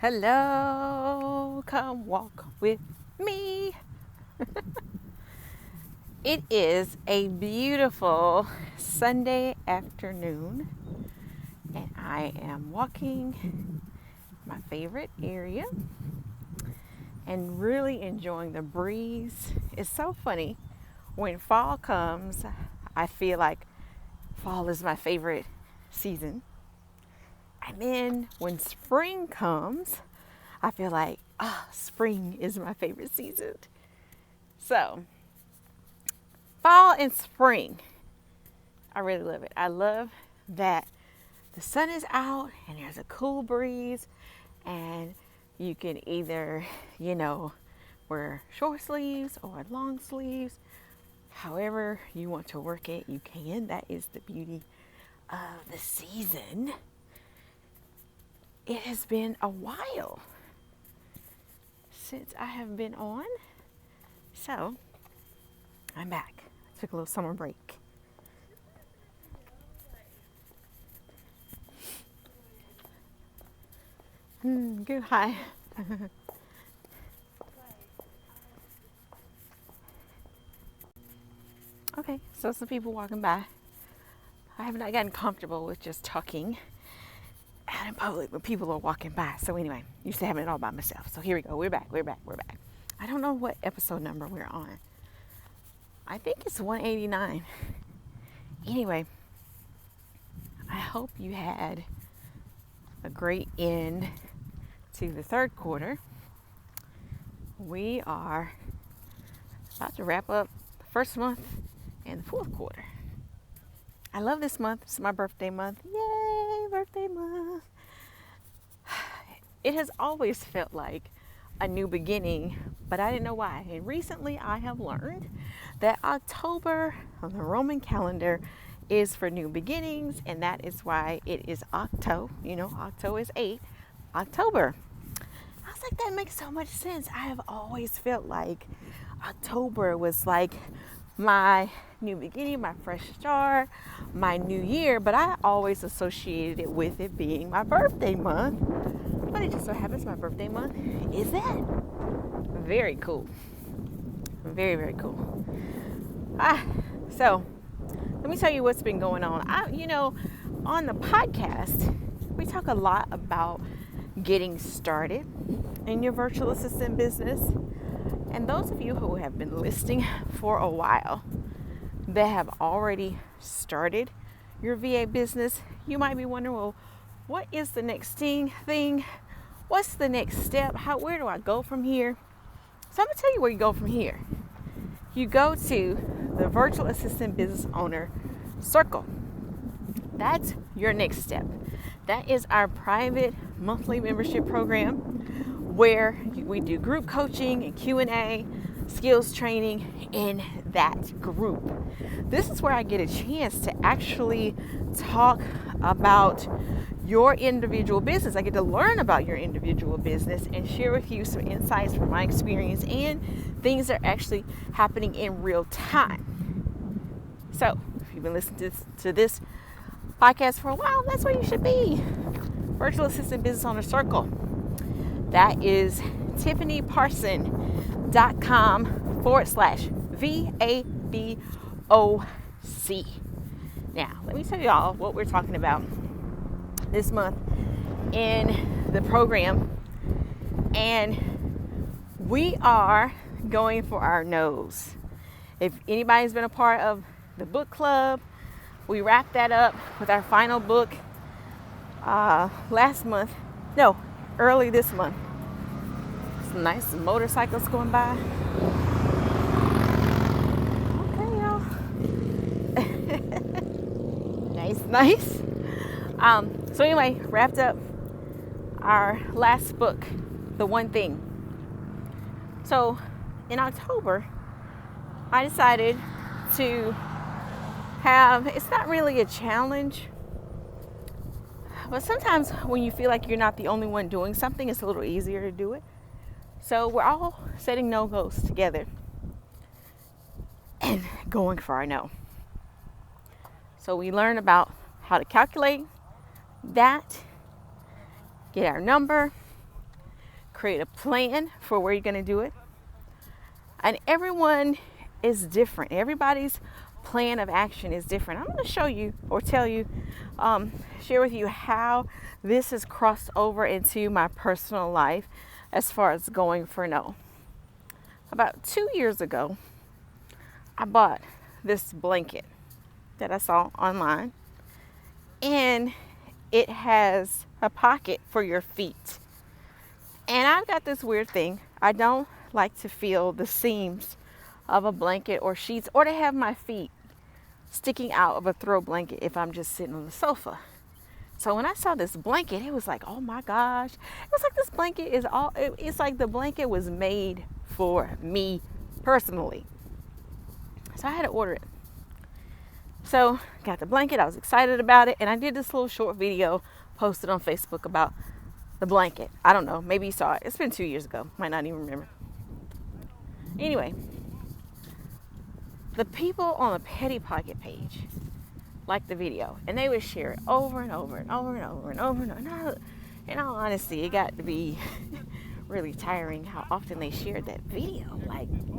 Hello, come walk with me. It is a beautiful Sunday afternoon, and I am walking my favorite area and really enjoying the breeze. It's so funny. When fall comes, I feel like fall is my favorite season. And then when spring comes, I feel like, spring is my favorite season. So, fall and spring, I really love it. I love that the sun is out and there's a cool breeze, and you can either, wear short sleeves or long sleeves. However you want to work it, you can. That is the beauty of the season. It has been a while since I have been on, so I'm back. I took a little summer break. Good. Hi. Okay, so some people walking by. I have not gotten comfortable with just talking out in public when people are walking by. So anyway, used to having it all by myself. So here we go. We're back. I don't know what episode number we're on. I think it's 189. Anyway, I hope you had a great end to the third quarter. We are about to wrap up the first month and the fourth quarter. I love this month. It's my birthday month. Yay, birthday month. It has always felt like a new beginning, but I didn't know why. And recently I have learned that October on the Roman calendar is for new beginnings, and that is why it is Octo. Octo is 8. October. I was like, that makes so much sense. I have always felt like October was like my new beginning, my fresh start, my new year, but I always associated it with it being my birthday month. But it just so happens my birthday month is that. Very cool. Very, very cool. So let me tell you what's been going on. On the podcast, we talk a lot about getting started in your virtual assistant business. And those of you who have been listening for a while that have already started your VA business, you might be wondering, well, what is the next thing? What's the next step? Where do I go from here? So I'm going to tell you where you go from here. You go to the Virtual Assistant Business Owner Circle. That's your next step. That is our private monthly membership program where we do group coaching and Q&A, skills training in that group. This is where I get a chance to actually talk about your individual business. I get to learn about your individual business and share with you some insights from my experience and things that are actually happening in real time. So if you've been listening to this podcast for a while, that's where you should be. Virtual Assistant Business Owner Circle. That is tiffanyparson.com/VABOC. Now, let me tell y'all what we're talking about this month in the program. And we are going for our nose. If anybody's been a part of the book club, we wrapped that up with our final book early this month. Some nice motorcycles going by. Okay, y'all. Nice. So anyway, wrapped up our last book, The One Thing. So in October, I decided to it's not really a challenge, but sometimes when you feel like you're not the only one doing something, it's a little easier to do it. So we're all setting no-goes together and going for our no. So we learn about how to calculate that, get our number, create a plan for where you're going to do it. And everyone is different. Everybody's plan of action is different. I'm going to show you or tell you, share with you how this has crossed over into my personal life as far as going for no. About 2 years ago, I bought this blanket that I saw online, and it has a pocket for your feet. And I've got this weird thing. I don't like to feel the seams of a blanket or sheets, or to have my feet sticking out of a throw blanket if I'm just sitting on the sofa. So when I saw this blanket, it was like, oh my gosh. It was like this blanket is it's like the blanket was made for me personally. So I had to order it. So got the blanket, I was excited about it, and I did this little short video posted on Facebook about the blanket. I don't know, maybe you saw it. It's been 2 years ago, might not even remember. Anyway, the people on the Petty Pocket page liked the video, and they would share it over and over and over and over and over and over. In all honesty, it got to be really tiring how often they shared that video.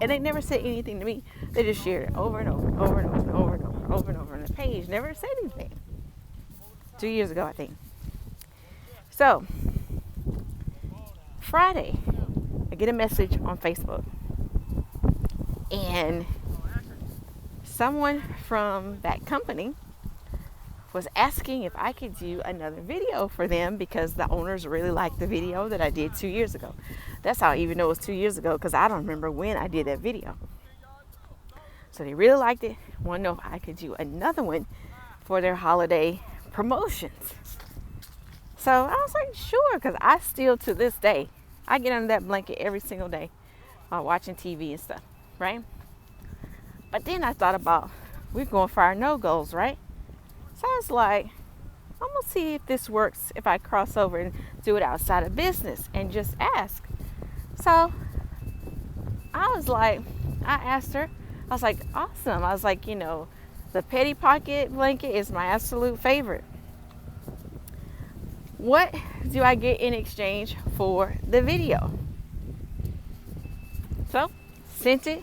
And they never said anything to me. They just shared it over and over and over and over and over and over and over and over, and the page never said anything. 2 years ago, I think. So Friday, I get a message on Facebook, and someone from that company was asking if I could do another video for them because the owners really liked the video that I did 2 years ago. That's how I even know it was 2 years ago, because I don't remember when I did that video. So they really liked it. Want to know if I could do another one for their holiday promotions. So I was like, sure, because I still, to this day, I get under that blanket every single day while watching TV and stuff, right? But then I thought about, we're going for our no-goals, right? So I was like, I'm going to see if this works if I cross over and do it outside of business and just ask. So I was like, I asked her, I was like, awesome. I was like, the Petty Pocket blanket is my absolute favorite. What do I get in exchange for the video? So sent it,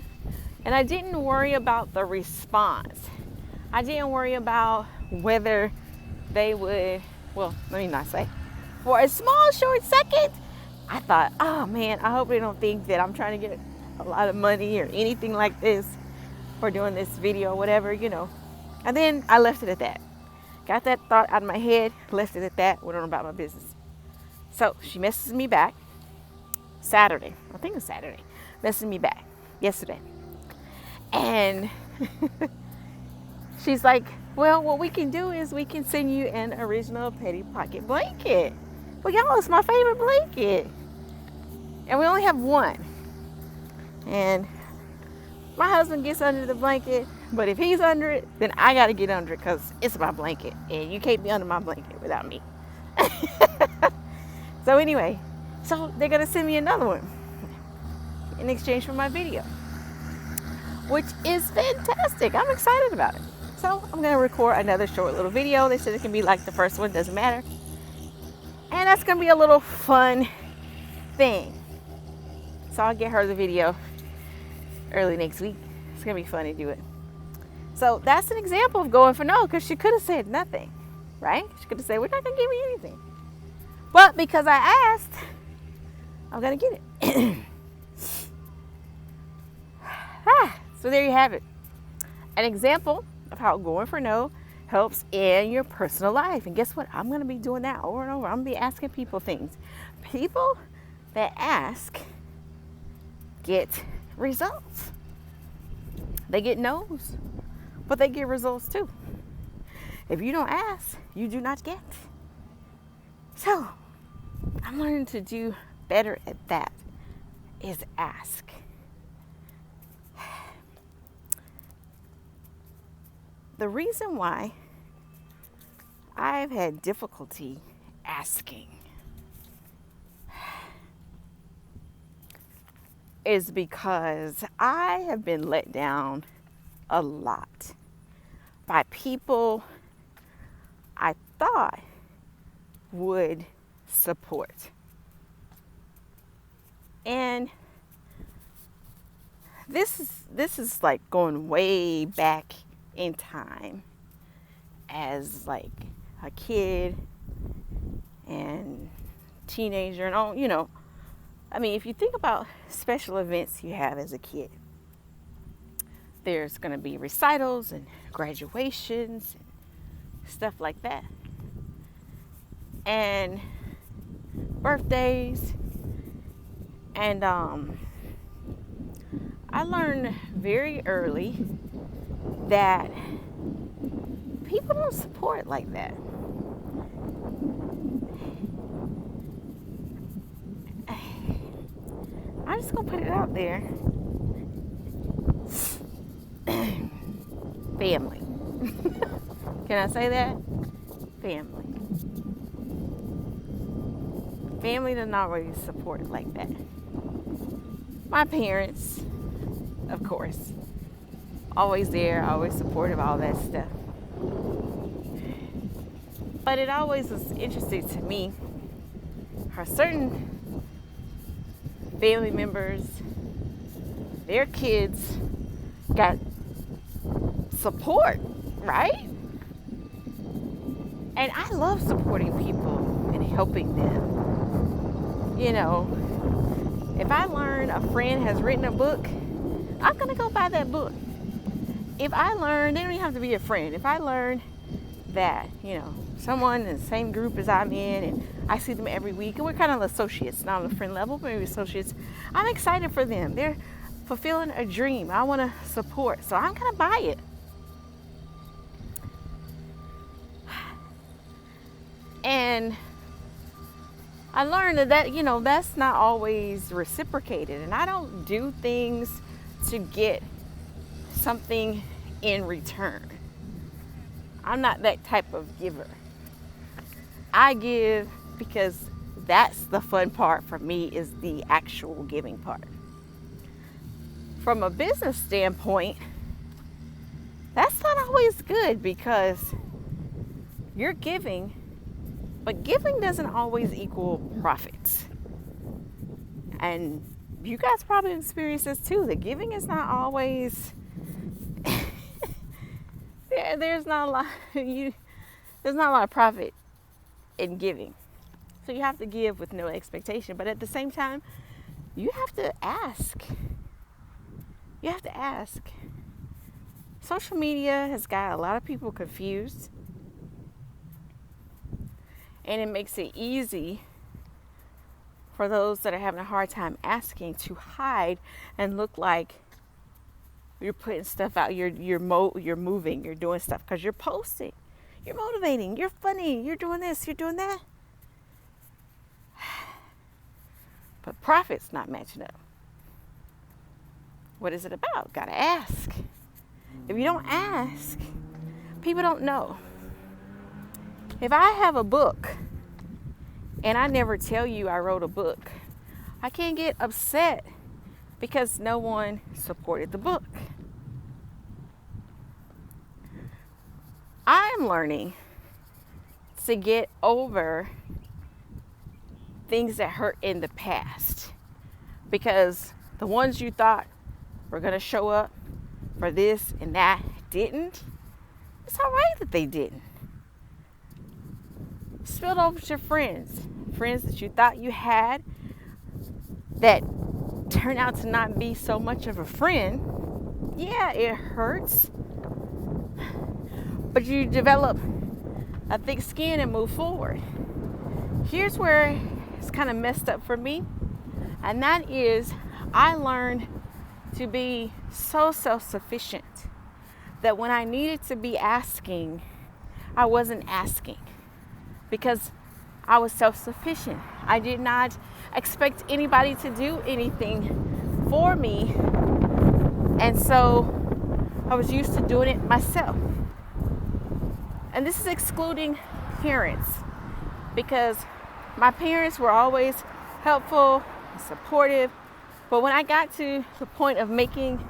and I didn't worry about the response. I didn't worry about whether they would, well, let me not say. For a small, short second, I thought, oh man, I hope they don't think that I'm trying to get a lot of money or anything like this for doing this video or whatever, And then I left it at that. Got that thought out of my head, left it at that, went on about my business. So she messages me back Saturday. I think it was Saturday. Messaged me back yesterday. And she's like, well, what we can do is we can send you an original Petty Pocket blanket. Well, y'all, it's my favorite blanket. And we only have one. And my husband gets under the blanket, but if he's under it, then I got to get under it because it's my blanket. And you can't be under my blanket without me. So anyway, so they're going to send me another one in exchange for my video, which is fantastic. I'm excited about it. So I'm going to record another short little video. They said it can be like the first one, doesn't matter. And that's going to be a little fun thing. So I'll get her the video early next week. It's going to be fun to do it. So that's an example of going for no, because she could have said nothing, right? She could have said, we're not going to give you anything. But because I asked, I'm going to get it. So there you have it. An example of how going for no helps in your personal life. And guess what? I'm going to be doing that over and over. I'm going to be asking people things. People that ask get results. They get no's, but they get results too. If you don't ask, you do not get. So I'm learning to do better at that, is ask. The reason why I've had difficulty asking is because I have been let down a lot by people I thought would support. And this is like going way back in time as like a kid and teenager and all, I mean, if you think about special events you have as a kid, there's going to be recitals and graduations and stuff like that. And birthdays. And I learned very early that people don't support like that. I'm just gonna put it out there. Family. Can I say that? Family. Family does not really support it like that. My parents, of course, always there, always supportive, all that stuff. But it always was interesting to me how certain family members, their kids got support, right? And I love supporting people and helping them. If I learn a friend has written a book, I'm going to go buy that book. If I learn, they don't even have to be a friend. If I learn that, someone in the same group as I'm in, and I see them every week, and we're kind of associates, not on the friend level, but maybe associates, I'm excited for them. They're fulfilling a dream I want to support, so I'm going to buy it. And I learned that, that's not always reciprocated. And I don't do things to get something in return. I'm not that type of giver. I give because that's the fun part for me, is the actual giving part. From a business standpoint, that's not always good because you're giving, but giving doesn't always equal profits. And you guys probably experience this too. The giving is not always there's not a lot there's not a lot of profit in giving. So you have to give with no expectation, but at the same time, you have to ask. You have to ask. Social media has got a lot of people confused. And it makes it easy for those that are having a hard time asking to hide and look like you're putting stuff out. You're moving. You're doing stuff because you're posting. You're motivating. You're funny. You're doing this. You're doing that. But profit's not matching up. What is it about? Gotta ask. If you don't ask, people don't know. If I have a book and I never tell you I wrote a book, I can't get upset because no one supported the book. I'm learning to get over things that hurt in the past, because the ones you thought were going to show up for this and that didn't. It's all right that they didn't. Spilled over to your friends that you thought you had that turned out to not be so much of a friend. Yeah, it hurts, but you develop a thick skin and move forward. Here's where it's kind of messed up for me, and that is I learned to be so self-sufficient that when I needed to be asking, I wasn't asking because I was self-sufficient. I did not expect anybody to do anything for me, and so I was used to doing it myself. And this is excluding parents, because my parents were always helpful and supportive. But when I got to the point of making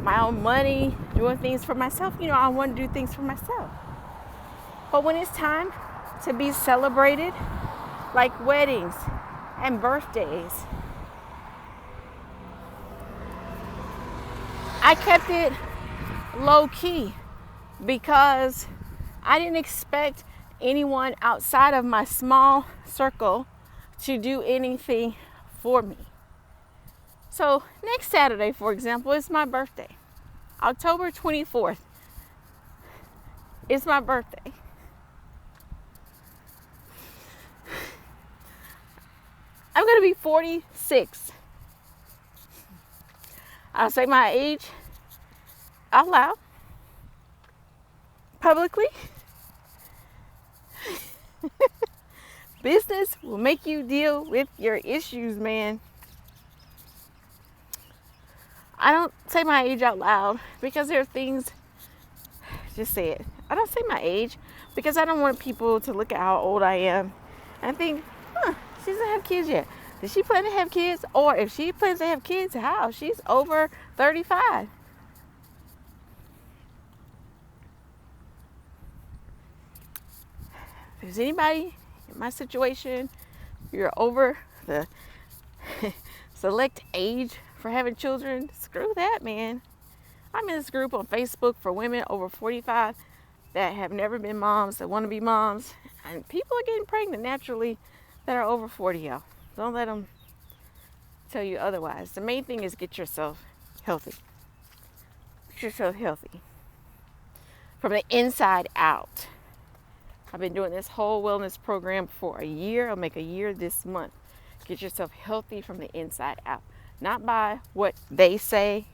my own money, doing things for myself, I want to do things for myself. But when it's time to be celebrated, like weddings and birthdays, I kept it low key because I didn't expect anyone outside of my small circle to do anything for me. So next Saturday, for example, is my birthday. October 24th is my birthday. I'm going to be 46. I'll say my age out loud, publicly. Business will make you deal with your issues, man. I don't say my age out loud because there are things, just say it. I don't say my age because I don't want people to look at how old I am and think, she doesn't have kids yet. Does she plan to have kids? Or if she plans to have kids, how? She's over 35. If there's anybody in my situation, you're over the select age for having children, screw that, man. I'm in this group on Facebook for women over 45 that have never been moms, that want to be moms. And people are getting pregnant naturally that are over 40, y'all. Don't let them tell you otherwise. The main thing is get yourself healthy. Get yourself healthy. From the inside out. I've been doing this whole wellness program for a year. I'll make a year this month. Get yourself healthy from the inside out. Not by what they say,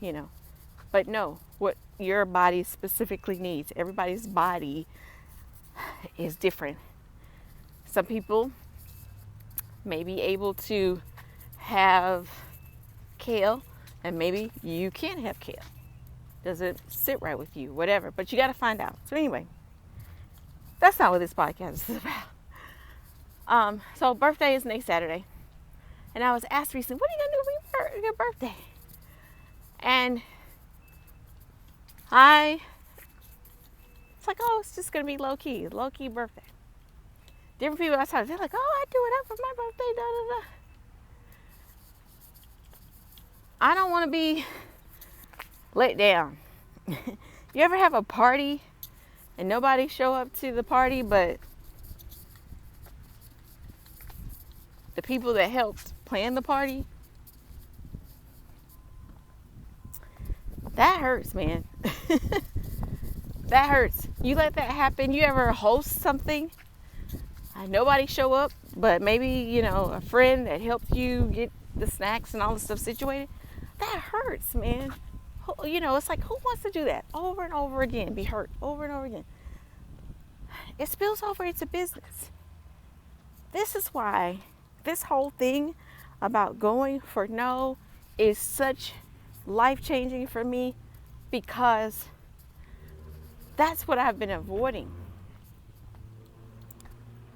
but no, what your body specifically needs. Everybody's body is different. Some people may be able to have kale, and maybe you can't have kale. Doesn't sit right with you, whatever. But you got to find out. So anyway, that's not what this podcast is about. So birthday is next Saturday. And I was asked recently, what are you going to do for your birthday? And it's like, it's just going to be low key birthday. Different people outside, they're like, I do it up for my birthday, da da da. I don't want to be let down. You ever have a party and nobody show up to the party, but the people that helped plan the party? That hurts, man. That hurts. You let that happen. You ever host something and nobody show up, but maybe, a friend that helped you get the snacks and all the stuff situated? That hurts, man. It's like, who wants to do that over and over again? Be hurt over and over again. It spills over into business. This is why this whole thing about going for no is such life-changing for me, because that's what I've been avoiding.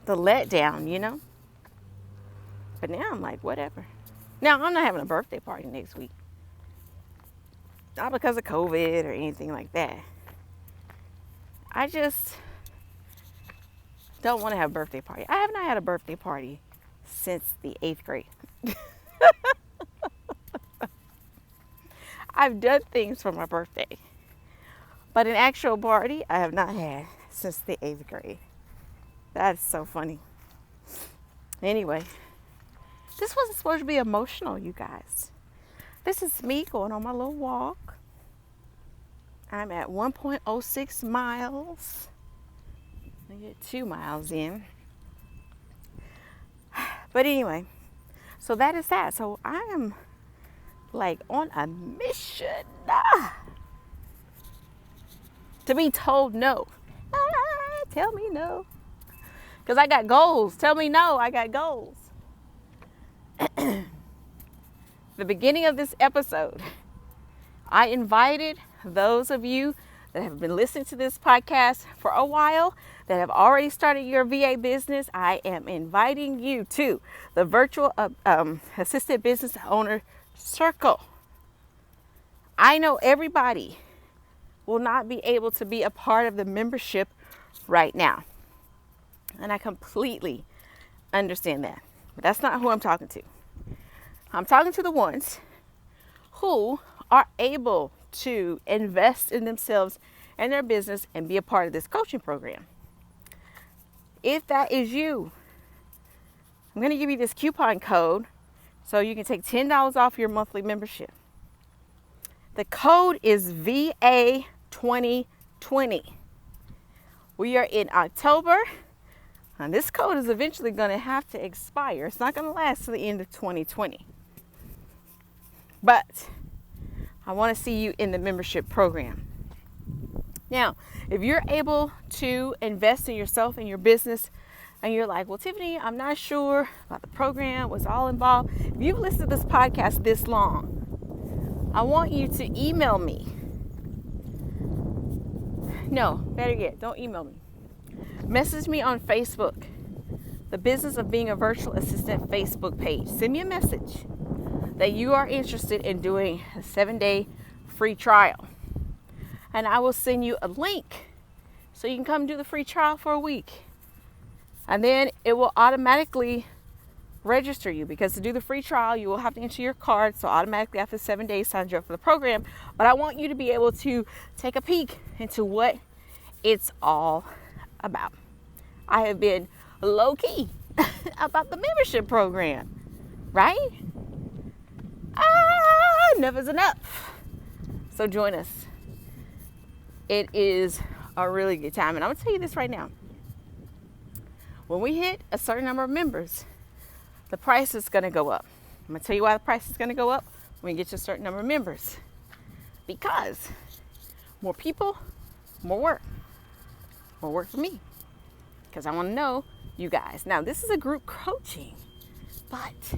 The letdown, But now I'm like, whatever. Now, I'm not having a birthday party next week. Not because of COVID or anything like that. I just don't want to have a birthday party. I have not had a birthday party since the 8th grade. I've done things for my birthday, but an actual party I have not had since the 8th grade. That's so funny. Anyway, this wasn't supposed to be emotional, you guys. This is me going on my little walk. I'm at 1.06 miles. I get 2 miles in. But anyway, so that is that. So I am like on a mission to be told no. Tell me no. Because I got goals. Tell me no, I got goals. The beginning of this episode, I invited those of you that have been listening to this podcast for a while, that have already started your VA business. I am inviting you to the virtual assistant business owner circle. I know everybody will not be able to be a part of the membership right now, and I completely understand that. But that's not who I'm talking to. I'm talking to the ones who are able to invest in themselves and their business and be a part of this coaching program. If that is you, I'm going to give you this coupon code so you can take $10 off your monthly membership. The code is VA2020. We are in October, and this code is eventually going to have to expire. It's not going to last to the end of 2020. But I want to see you in the membership program. Now, if you're able to invest in yourself and your business, and you're like, well, Tiffany, I'm not sure about the program, what's all involved. If you've listened to this podcast this long, I want you to email me. No, better yet, don't email me. Message me on Facebook, the Business of Being a Virtual Assistant Facebook page. Send me a message that you are interested in doing a 7-day free trial. And I will send you a link so you can come do the free trial for a week. And then it will automatically register you, because to do the free trial, you will have to enter your card. So automatically after 7 days, sign you up for the program. But I want you to be able to take a peek into what it's all about. I have been low key about the membership program, right? Enough is enough. So join us. It is a really good time. And I'm going to tell you this right now. When we hit a certain number of members, the price is going to go up. I'm going to tell you why the price is going to go up when you get to a certain number of members. Because more people, more work. More work for me. Because I want to know you guys. Now, this is a group coaching, but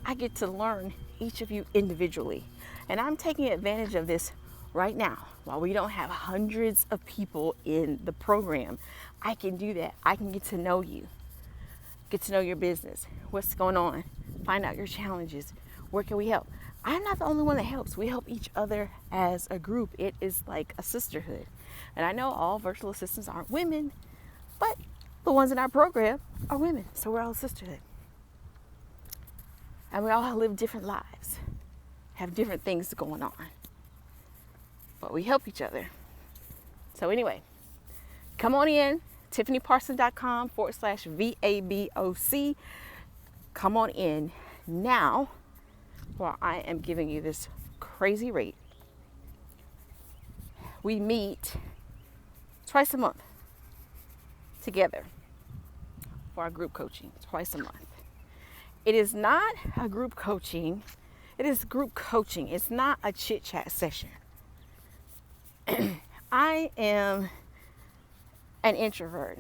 I get to learn each of you individually. And I'm taking advantage of this right now. While we don't have hundreds of people in the program, I can do that. I can get to know you, get to know your business, what's going on, find out your challenges, where can we help. I'm not the only one that helps. We help each other as a group. It is like a sisterhood. And I know all virtual assistants aren't women, but the ones in our program are women. So we're all a sisterhood. And we all live different lives, have different things going on. But we help each other. So anyway, come on in, tiffanyparson.com/VABOC. Come on in now while I am giving you this crazy rate. We meet twice a month together for our group coaching, twice a month. It is not a group coaching. It is group coaching. It's not a chit-chat session. I am an introvert.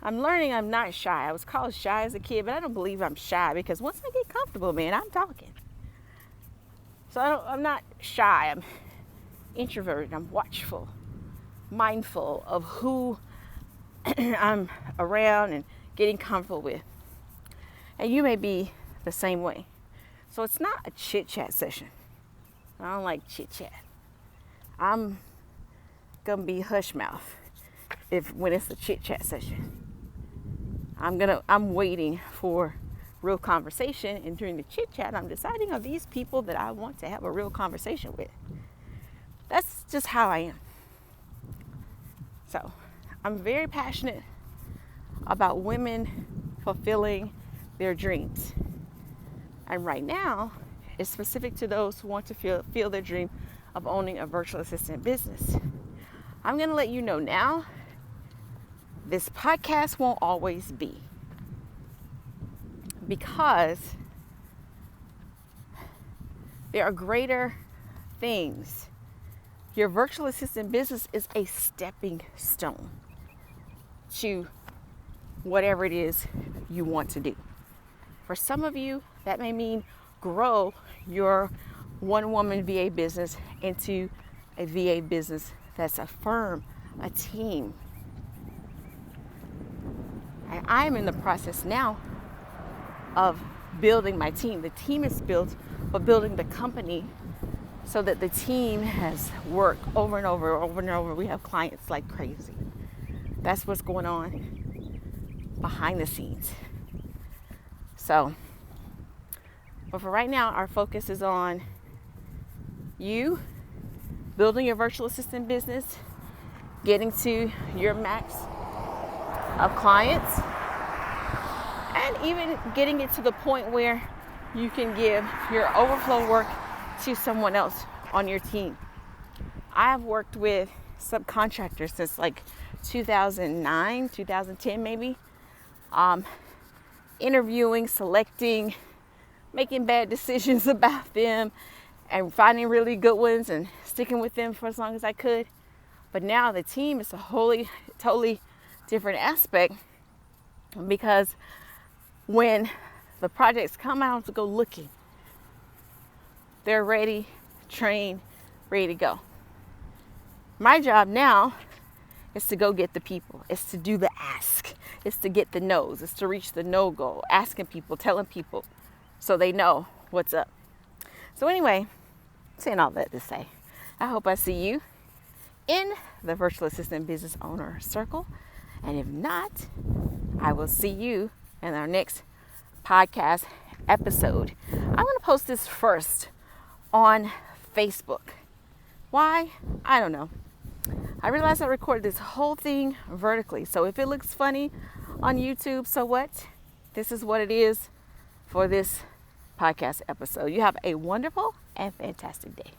I'm learning I'm not shy. I was called shy as a kid, but I don't believe I'm shy, because once I get comfortable, man, I'm talking. So I'm not shy. I'm introverted. I'm watchful, mindful of who I'm around and getting comfortable with. And you may be the same way. So it's not a chit-chat session. I don't like chit-chat. I'm gonna be hush mouth when it's a chit-chat session. I'm waiting for real conversation, and during the chit-chat, I'm deciding on these people that I want to have a real conversation with. That's just how I am. So I'm very passionate about women fulfilling their dreams. And right now, it's specific to those who want to feel their dream of owning a virtual assistant business. I'm going to let you know now, this podcast won't always be, because there are greater things. Your virtual assistant business is a stepping stone to whatever it is you want to do. For some of you, that may mean grow your one-woman VA business into a VA business that's a firm, a team. And I'm in the process now of building my team. The team is built, but building the company so that the team has work over and over, over and over. We have clients like crazy. That's what's going on behind the scenes. So, but for right now, our focus is on you building your virtual assistant business, getting to your max of clients, and even getting it to the point where you can give your overflow work to someone else on your team. I have worked with subcontractors since like 2009, 2010 maybe. Interviewing, selecting, making bad decisions about them, and finding really good ones and sticking with them for as long as I could. But now the team is a totally different aspect, because when the projects come out to go looking, they're ready, trained, ready to go. My job now is to go get the people. It's to do the ask. It's to get the no's. It's to reach the no goal. Asking people, telling people so they know what's up. So anyway, saying all that to say, I hope I see you in the virtual assistant business owner circle. And if not, I will see you in our next podcast episode. I'm going to post this first on Facebook. Why? I don't know. I realized I recorded this whole thing vertically. So if it looks funny on YouTube, so what? This is what it is for this podcast episode. You have a wonderful and fantastic day.